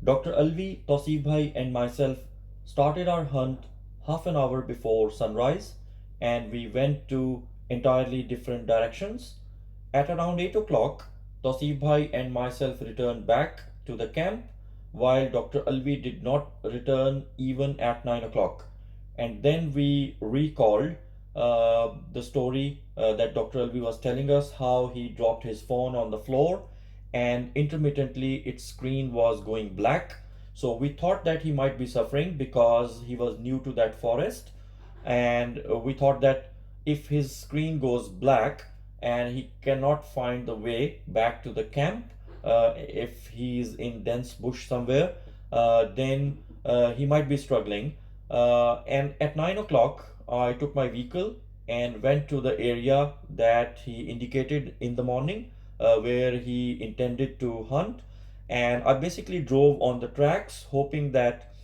Dr. Alvey, Tausif Bhai, and myself started our hunt half an hour before sunrise, and we went to entirely different directions. At around 8 o'clock, Tausif Bhai and myself returned back to the camp, while Dr. Alvey did not return even at 9 o'clock. And then we recalled the story that Dr. Alvey was telling us, how he dropped his phone on the floor and intermittently its screen was going black. So we thought that he might be suffering because he was new to that forest, and we thought that if his screen goes black and he cannot find the way back to the camp, if he's in dense bush somewhere, then he might be struggling. And at 9 o'clock, I took my vehicle and went to the area that he indicated in the morning, where he intended to hunt. And I basically drove on the tracks, hoping that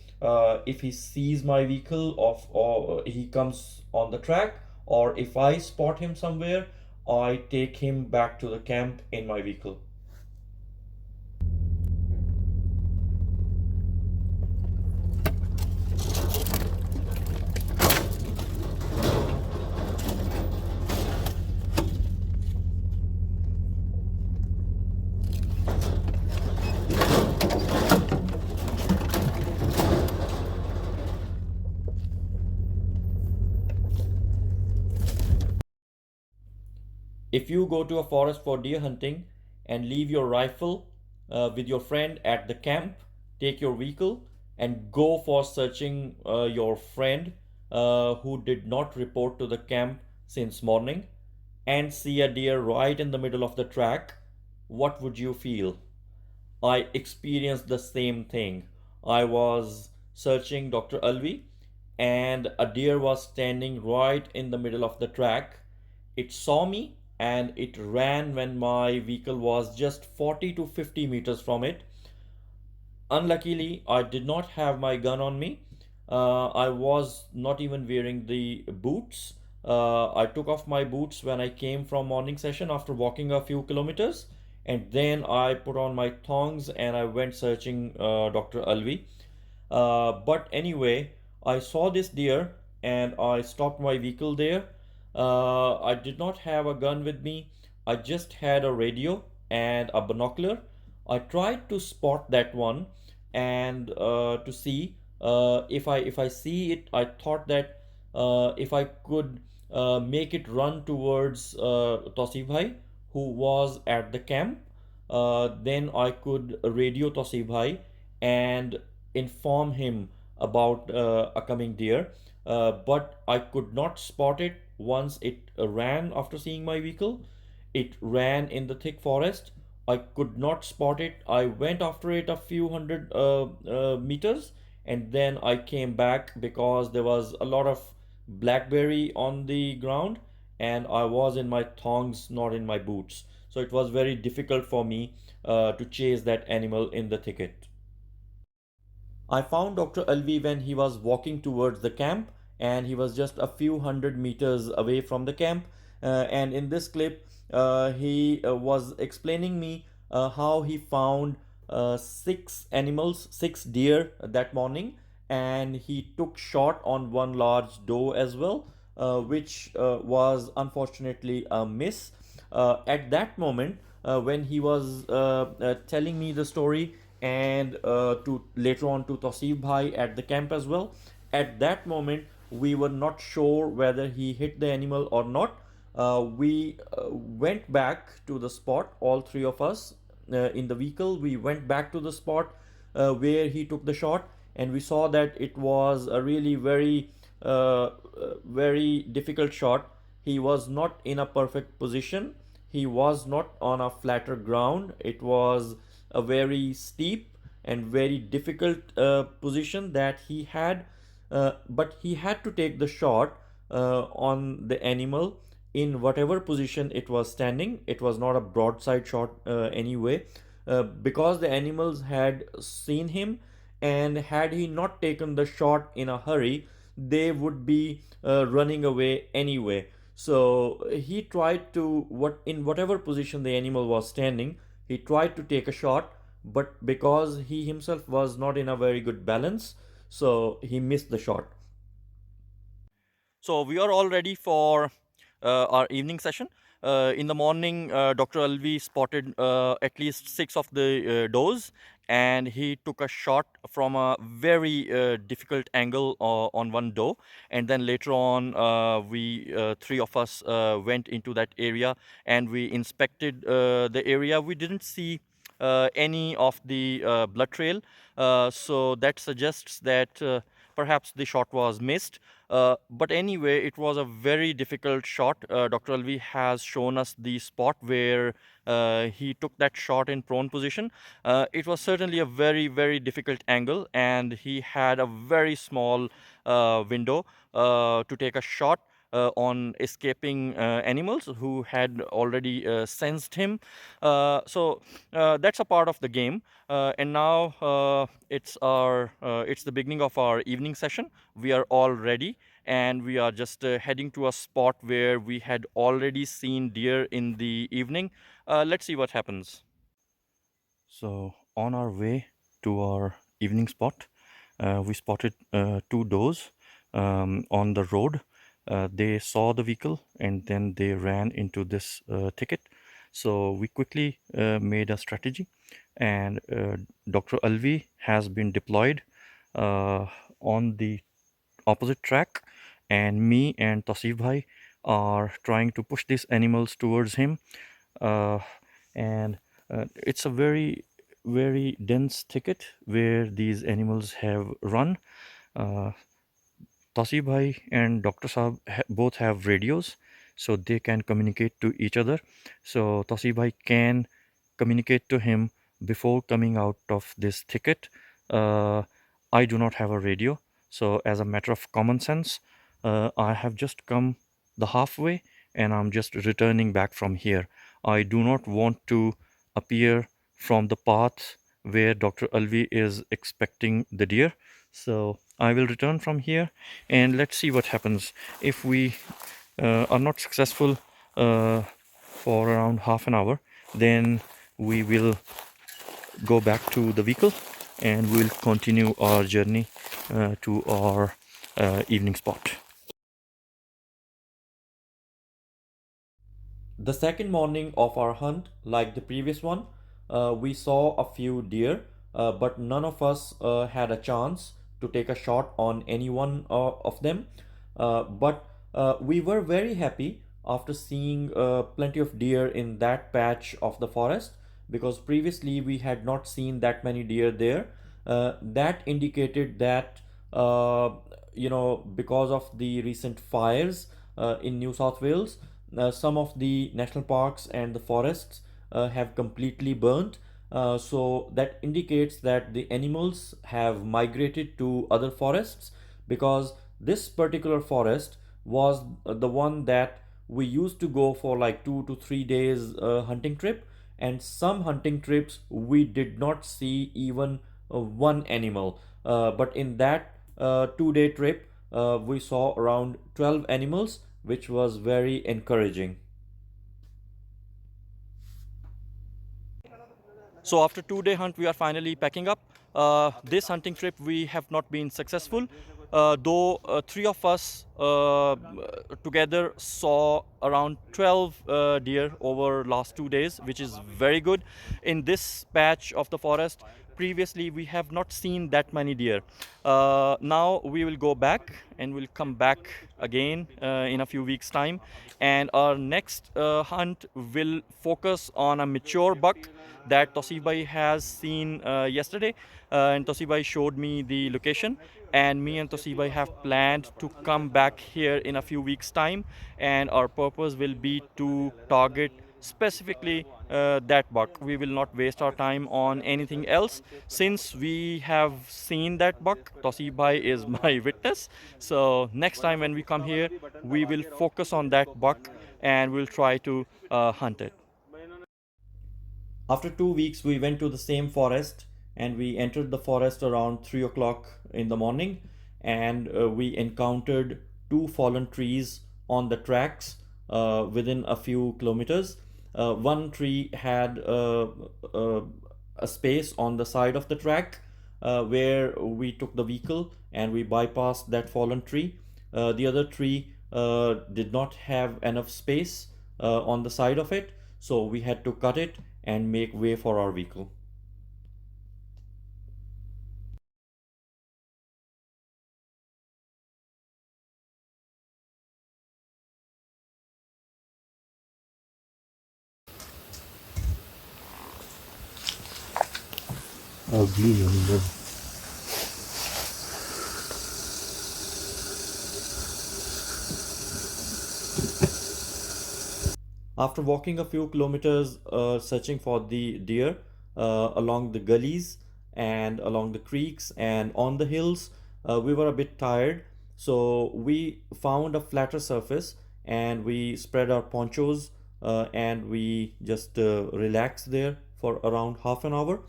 if he sees my vehicle or he comes on the track, or if I spot him somewhere, I take him back to the camp in my vehicle. If you go to a forest for deer hunting and leave your rifle with your friend at the camp, take your vehicle and go for searching your friend who did not report to the camp since morning, and see a deer right in the middle of the track, what would you feel? I experienced the same thing. I was searching Dr. Alvi, and a deer was standing right in the middle of the track. It saw me and it ran when my vehicle was just 40 to 50 meters from it. Unluckily, I did not have my gun on me. I was not even wearing the boots. I took off my boots when I came from morning session after walking a few kilometers, and then I put on my thongs and I went searching Dr. Alvi. But anyway, I saw this deer and I stopped my vehicle there. I did not have a gun with me. I just had a radio and a binocular. I tried to spot that one and to see if I see it. I thought that if I could make it run towards Tosif Bhai, who was at the camp, then I could radio Tosif Bhai and inform him about a coming deer. But I could not spot it once it ran after seeing my vehicle. It ran in the thick forest. I could not spot it. I went after it a few hundred meters, and then I came back because there was a lot of blackberry on the ground and I was in my thongs, not in my boots. So it was very difficult for me to chase that animal in the thicket. I found Dr. Alvi when he was walking towards the camp, and he was just a few hundred meters away from the camp. And in this clip, he was explaining me how he found six animals, six deer that morning, and he took shot on one large doe as well, which was unfortunately a miss. At that moment, when he was telling me the story, and to later on to Tosif Bhai at the camp as well. At that moment, we were not sure whether he hit the animal or not. We went back to the spot, all three of us in the vehicle. We went back to the spot where he took the shot, and we saw that it was a really very difficult shot. He was not in a perfect position. He was not on a flatter ground. It was a very steep and very difficult position that he had, but he had to take the shot on the animal in whatever position it was standing. It was not a broadside shot anyway, because the animals had seen him, and had he not taken the shot in a hurry, they would be running away anyway. So he tried to, what in whatever position the animal was standing, he tried to take a shot, but because he himself was not in a very good balance, so he missed the shot. So we are all ready for our evening session. In the morning, Dr. Alvey spotted at least six of the does, and he took a shot from a very difficult angle on one doe. And then later on, we three of us went into that area and we inspected the area. We didn't see any of the blood trail, so that suggests that perhaps the shot was missed. But anyway, it was a very difficult shot. Dr. Alvi has shown us the spot where he took that shot in prone position. It was certainly a very, very difficult angle, and he had a very small window to take a shot on escaping animals who had already sensed him. So that's a part of the game. And now it's the beginning of our evening session. We are all ready, and we are just heading to a spot where we had already seen deer in the evening. Let's see what happens. So on our way to our evening spot, we spotted two does on the road. They saw the vehicle and then they ran into this thicket. So we quickly made a strategy, and Dr. Alvi has been deployed on the opposite track, and me and Tasif Bhai are trying to push these animals towards him. Uh, and it's a very, very dense thicket where these animals have run. Uh, Tasib Bhai and Dr. Saab both have radios, so they can communicate to each other. So Tasib Bhai can communicate to him before coming out of this thicket. Uh, I do not have a radio, so as a matter of common sense, I have just come the halfway and I'm just returning back from here. I do not want to appear from the path where Dr. Alvi is expecting the deer. So I will return from here and let's see what happens. If we are not successful for around half an hour, then we will go back to the vehicle and we'll continue our journey to our evening spot. The second morning of our hunt, like the previous one, we saw a few deer, but none of us had a chance to take a shot on any one of them. But we were very happy after seeing plenty of deer in that patch of the forest, because previously we had not seen that many deer there. That indicated that, because of the recent fires in New South Wales, some of the national parks and the forests have completely burnt. So that indicates that the animals have migrated to other forests, because this particular forest was the one that we used to go for like 2 to 3 days hunting trip, and some hunting trips we did not see even one animal. But in that 2 day trip, we saw around 12 animals, which was very encouraging. So after 2 day hunt, we are finally packing up. This hunting trip, we have not been successful, though three of us together saw around 12 deer over last 2 days, which is very good. In this patch of the forest, previously we have not seen that many deer. Now we will go back and we'll come back again in a few weeks time, and our next hunt will focus on a mature buck that Tosibai has seen yesterday, and Tosibai showed me the location, and me and Tosibai have planned to come back here in a few weeks time, and our purpose will be to target specifically that buck. We will not waste our time on anything else. Since we have seen that buck, Tosibai is my witness. So next time when we come here, we will focus on that buck and we'll try to hunt it. After 2 weeks, we went to the same forest, and we entered the forest around 3 o'clock in the morning, and we encountered two fallen trees on the tracks within a few kilometers. One tree had a space on the side of the track where we took the vehicle and we bypassed that fallen tree. The other tree did not have enough space on the side of it, so we had to cut it and make way for our vehicle. Alvey. After walking a few kilometers searching for the deer along the gullies and along the creeks and on the hills, we were a bit tired. So we found a flatter surface and we spread our ponchos and we just relaxed there for around half an hour.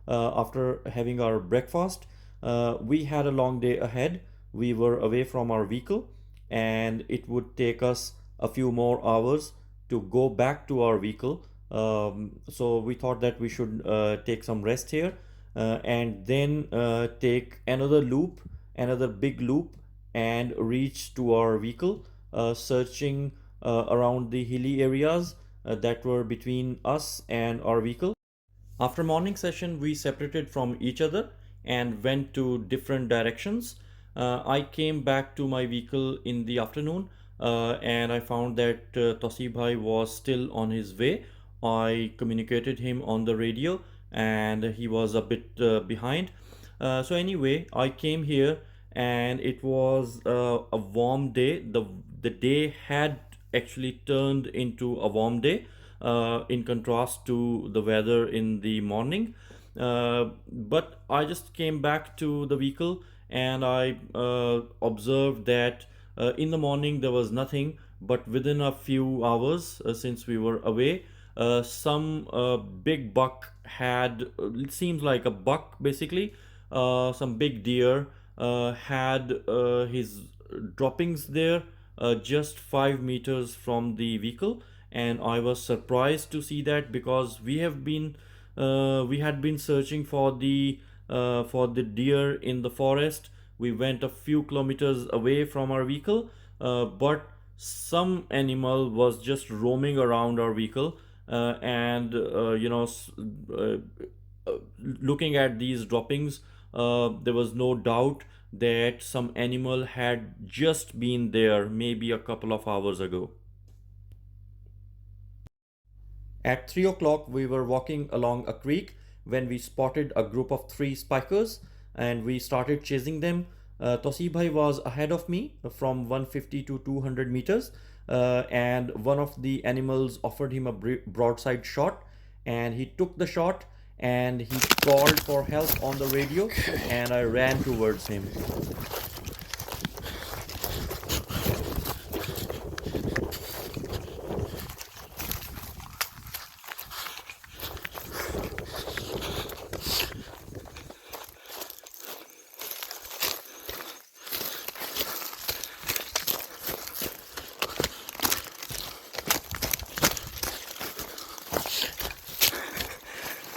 After having our breakfast, we had a long day ahead. We were away from our vehicle and it would take us a few more hours to go back to our vehicle. So we thought that we should take some rest here and then take another loop, another big loop, and reach to our vehicle, searching around the hilly areas that were between us and our vehicle. After morning session, we separated from each other and went to different directions. I came back to my vehicle in the afternoon and I found that Tosi Bhai was still on his way. I communicated him on the radio and he was a bit behind. So anyway, I came here and it was a warm day. The day had actually turned into a warm day in contrast to the weather in the morning. But I just came back to the vehicle and I observed that in the morning there was nothing, but within a few hours since we were away, some big buck had, it seems like a buck basically, some big deer had his droppings there just 5 meters from the vehicle, and I was surprised to see that because we had been searching for the deer in the forest. We went a few kilometers away from our vehicle, but some animal was just roaming around our vehicle, and looking at these droppings, there was no doubt that some animal had just been there maybe a couple of hours ago. At 3 o'clock, we were walking along a creek when we spotted a group of three spikers and we started chasing them. Tosi Bhai was ahead of me from 150 to 200 meters, and one of the animals offered him a broadside shot, and he took the shot and he called for help on the radio, and I ran towards him.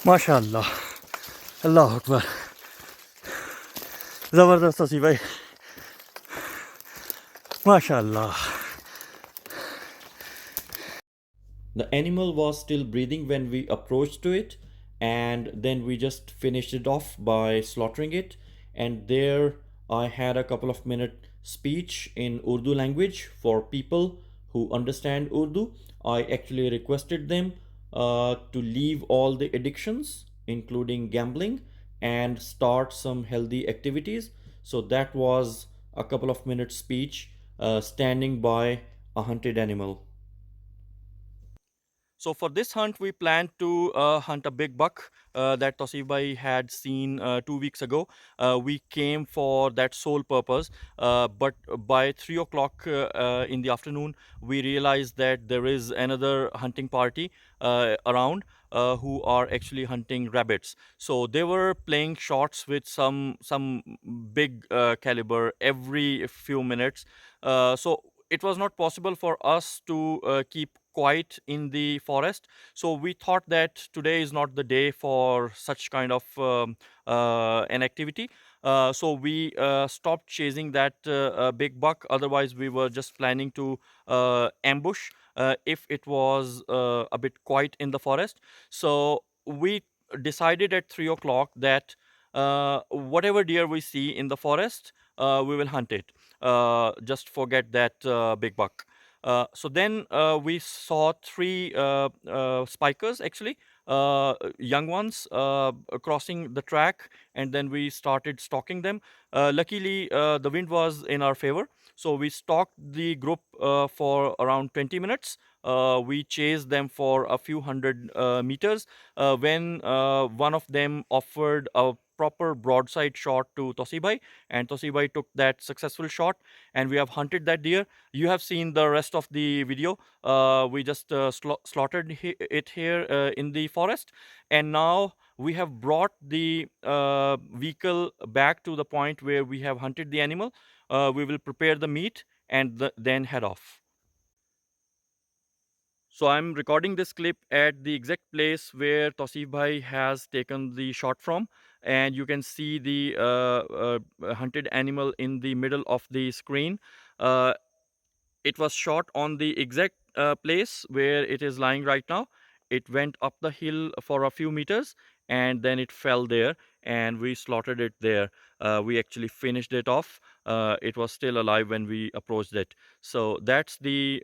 माशाल्लाह अल्लाह अकबर ज़बरदस्त हसी भाई माशाल्लाह The animal was still breathing when we approached to it, and then we just finished it off by slaughtering it. And there I had a couple of minute speech in Urdu language for people who understand Urdu. I actually requested them to leave all the addictions, including gambling, and start some healthy activities. So that was a couple of minutes speech standing by a hunted animal. So for this hunt, we planned to hunt a big buck that Tosifbhai had seen 2 weeks ago. We came for that sole purpose, but by 3 o'clock in the afternoon, we realized that there is another hunting party around. Who are actually hunting rabbits? So they were playing shots with some big caliber every few minutes. So it was not possible for us to keep quiet in the forest. So we thought that today is not the day for such kind of an activity. So we stopped chasing that big buck. Otherwise, we were just planning to ambush if it was a bit quiet in the forest. So we decided at 3 o'clock that whatever deer we see in the forest, we will hunt it. Just forget that big buck. So then we saw three spikers, actually, young ones, crossing the track, and then we started stalking them. Luckily, the wind was in our favor, so we stalked the group for around 20 minutes. We chased them for a few hundred meters when one of them offered a proper broadside shot to Tosibai, and Tosibai took that successful shot, and we have hunted that deer. You have seen the rest of the video. We just slaughtered it here in the forest, and now we have brought the vehicle back to the point where we have hunted the animal. We will prepare the meat and then head off. So I'm recording this clip at the exact place where Tausif Bhai has taken the shot from, and you can see the hunted animal in the middle of the screen. Uh, it was shot on the exact place where it is lying right now. It went up the hill for a few meters, and then it fell there, and we slaughtered it there. We actually finished it off. It was still alive when we approached it. So that's the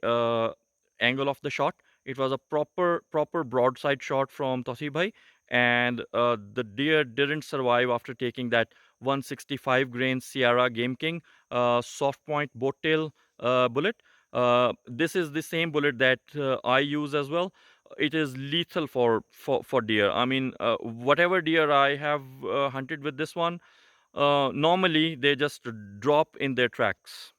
angle of the shot. It was a proper broadside shot from Tosi Bhai, and the deer didn't survive after taking that 165 grain Sierra Game King soft point boat tail bullet. This is the same bullet that I use as well. It is lethal for deer. I mean, whatever deer I have hunted with this one, normally they just drop in their tracks.